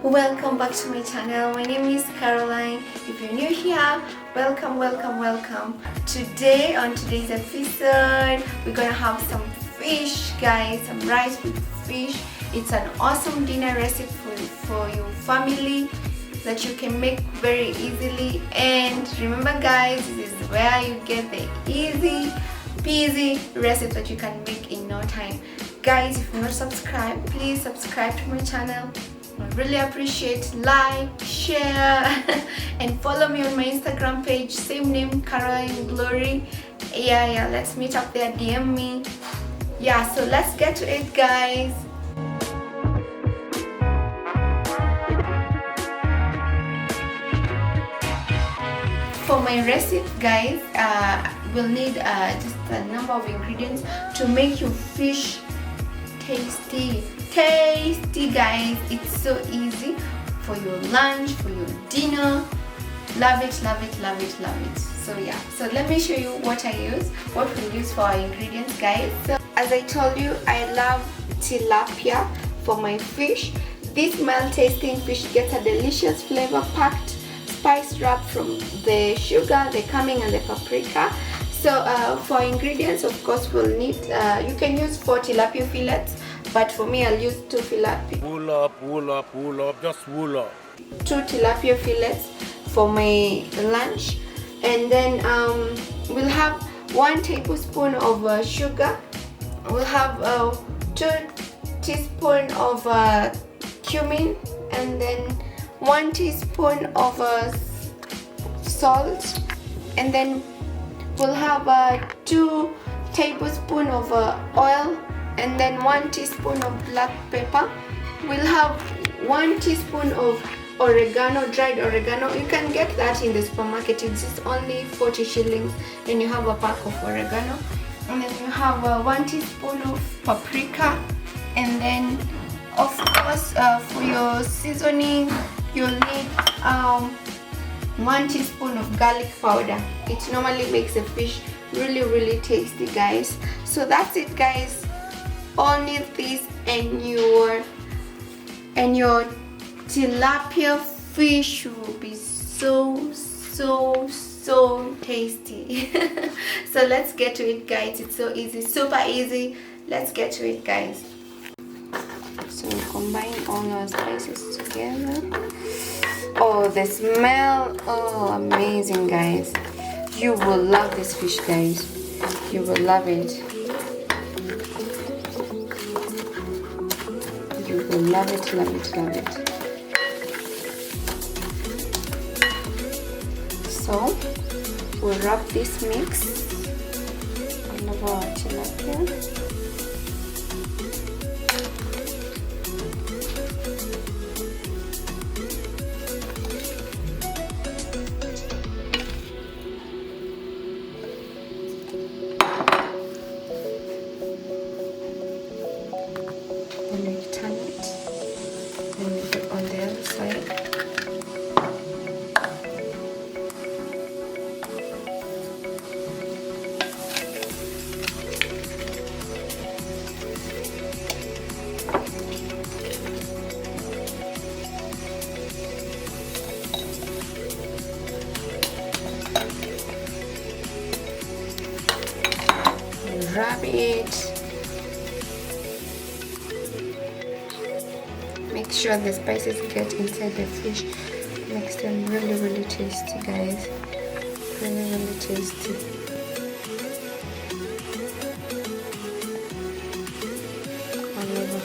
Welcome back to my channel. My name is Caroline. If you're new here, welcome. On today's episode, we're gonna have some fish, guys, some rice with fish. It's an awesome dinner recipe for your family that you can make very easily. And remember, guys, this is where you get the easy peasy recipe that you can make in no time. Guys, if you're not subscribed, please subscribe to my channel. I really appreciate, like, share and follow me on my Instagram page, same name, Caroline Glory. Yeah, let's meet up there, DM me. Yeah, so let's get to it, guys. For my recipe, guys, we'll need just a number of ingredients to make your fish tasty, guys. It's so easy for your lunch, for your dinner. Love it. So yeah, so let me show you what we'll use for our ingredients, guys. So as I told you, I love tilapia for my fish. This mild tasting fish gets a delicious flavor packed spice wrap from the sugar, the cumin and the paprika. So for ingredients, of course, we'll need, you can use 4 tilapia fillets, but for me I'll use 2 tilapia. Wool up, just wool up. 2 tilapia fillets for my lunch. And then we'll have 1 tablespoon of sugar. We'll have 2 teaspoons of cumin, and then 1 teaspoon of salt, and then we'll have 2 tablespoons of oil, and then 1 teaspoon of black pepper. We'll have 1 teaspoon of oregano, dried oregano. You can get that in the supermarket. It's just only 40 shillings and you have a pack of oregano. And then you have 1 teaspoon of paprika, and then of course for your seasoning you'll need 1 teaspoon of garlic powder. It normally makes the fish really tasty, guys. So that's it, guys. Only this and your tilapia fish will be so tasty. So let's get to it, guys. It's so easy, super easy. Let's get to it, guys. So we combine all our spices together. Oh, the smell, oh, amazing, guys. You will love this fish, guys. You will love it. You will love it. So we'll wrap this mix all over our tilapia. And we turn it, and we put on the other side. Wrap it. Make sure the spices get inside the fish. Makes them really tasty, guys. Really tasty. All over.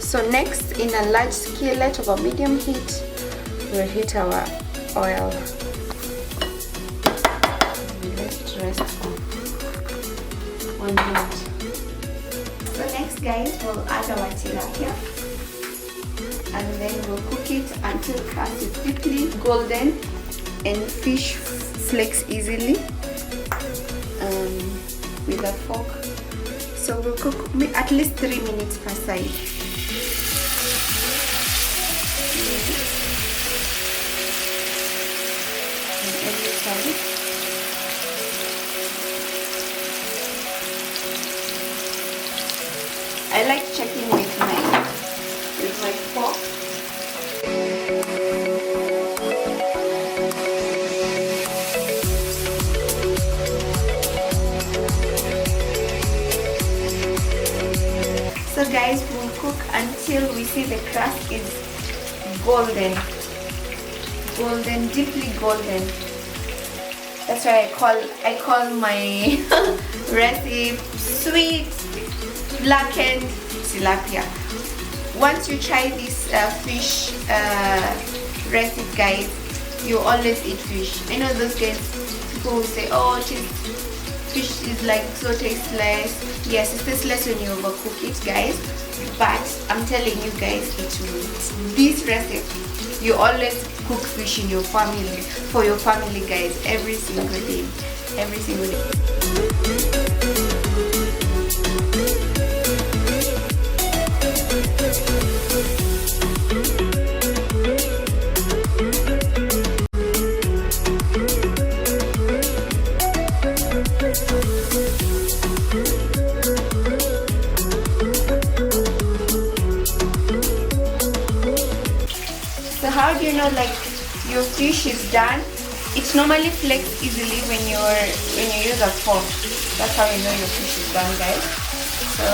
So next, in a large skillet of a medium heat, we'll heat our oil. Let it rest for 1 minute. So next, guys, we'll add our tilapia, and then we'll cook it until crust is quickly golden and fish flakes easily with a fork. So we'll cook at least 3 minutes per side. And every side. I like checking with my fork. So guys, we'll cook until we see the crust is golden, deeply golden. That's why I call my recipe sweet blackened tilapia. Once you try this fish recipe, guys, you always eat fish. I know those guys, people will say, oh, fish is like so tasteless. Yes, it's tasteless when you overcook it, guys, but I'm telling you guys, this recipe, you always cook fish in your family, for your family, guys, every single day. So how do you know like your fish is done? It normally flakes easily when you use a fork. That's how you know your fish is done, guys. So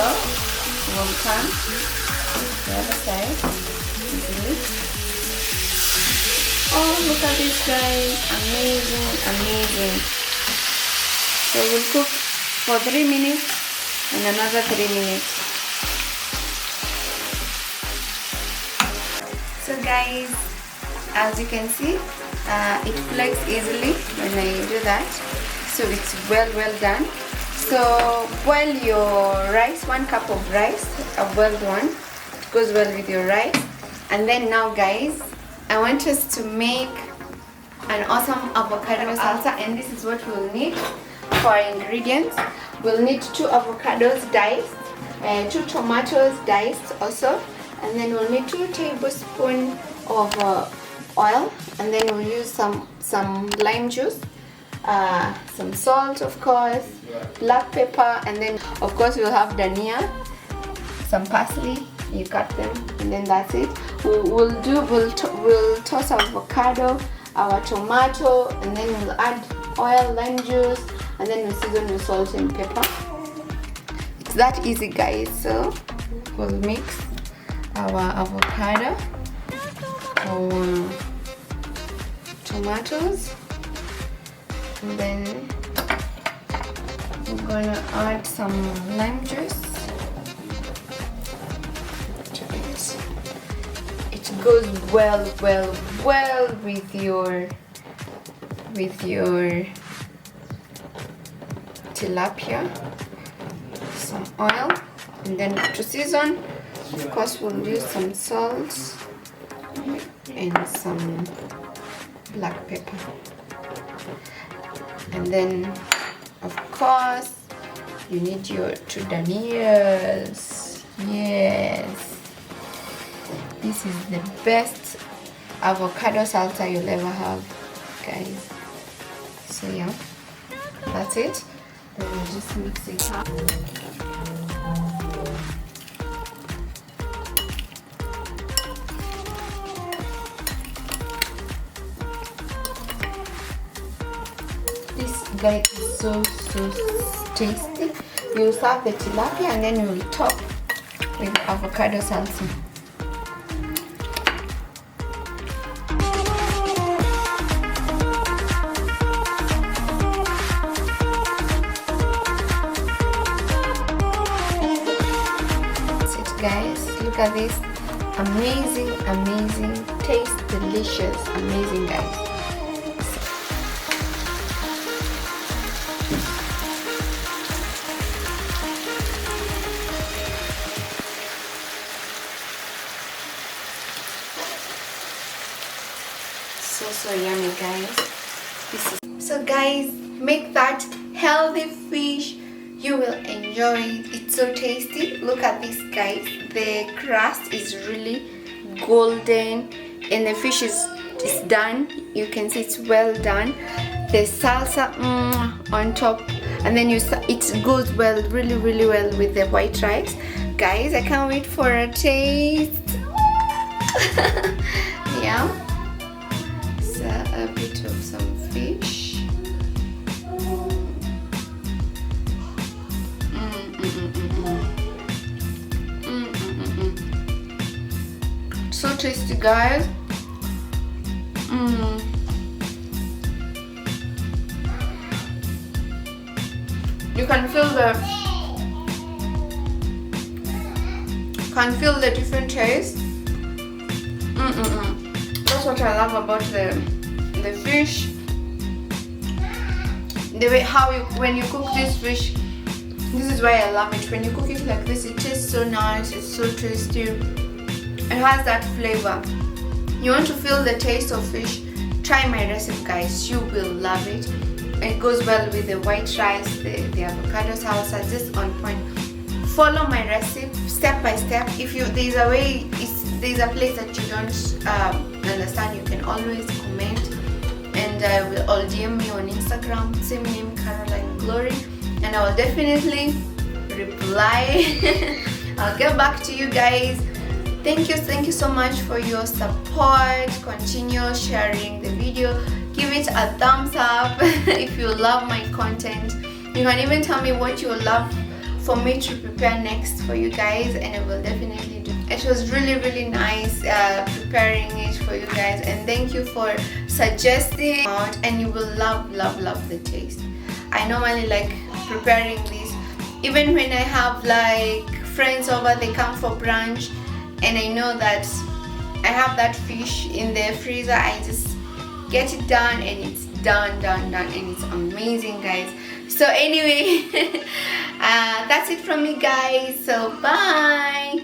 we'll come to the other side easily. Oh, look at this, guys! Amazing. So we'll cook for 3 minutes and another 3 minutes. So guys, as you can see, it flakes easily when I do that. So it's well done. So boil your rice, 1 cup of rice, a boiled one. It goes well with your rice. And then now, guys, I want us to make an awesome avocado salsa, and this is what we'll need for our ingredients. We'll need 2 avocados diced, 2 tomatoes diced also, and then we'll need 2 tablespoons of oil, and then we'll use some lime juice, some salt, of course, black pepper, and then of course we'll have dhania, some parsley. You cut them, and then that's it. We'll toss avocado, our tomato, and then we'll add oil, lime juice, and then we'll season with salt and pepper. It's that easy, guys. So we'll mix our avocado, our tomatoes, and then we're gonna add some lime juice to it. It goes well with your tilapia. Some oil, and then to season, of course, we'll use some salt and some black pepper, and then of course you need your 2 dhanias. Yes, this is the best avocado salsa you'll ever have, guys. So yeah, that's it. Then we'll just mix it up. This guy is so tasty. You serve the tilapia and then you will top with avocado salsa. That's it, guys. Look at this. Amazing, taste delicious, amazing, guys. So yummy, guys. So guys, make that healthy fish. You will enjoy it. It's so tasty. Look at this, guys. The crust is really golden and the fish is done. You can see it's well done. The salsa on top, and then it goes well, really well with the white rice. guys, I can't wait for a taste. Yeah, so a bit of some fish. So tasty, guys. You can feel the different taste. That's what I love about the fish. The way when you cook this fish, this is why I love it. When you cook it like this, it tastes so nice. It's so tasty. It has that flavor. You want to feel the taste of fish? Try my recipe, guys. You will love it. It goes well with the white rice, the avocado salsa, just on point. Follow my recipe step by step. If there's a way, there's a place that you don't understand, you can always comment, and I'll DM me on Instagram, same name, Caroline Glory, and I will definitely reply. I'll get back to you guys. Thank you so much for your support. Continue sharing the video. Give it a thumbs up if you love my content. You can even tell me what you would love for me to prepare next for you guys, and I will definitely do. It was really nice preparing it for you guys, and thank you for suggesting out, and you will love the taste. I normally like preparing this even when I have like friends over, they come for brunch, and I know that I have that fish in the freezer. I just get it done, and it's done, and it's amazing, guys. So anyway, that's it from me, guys. So bye.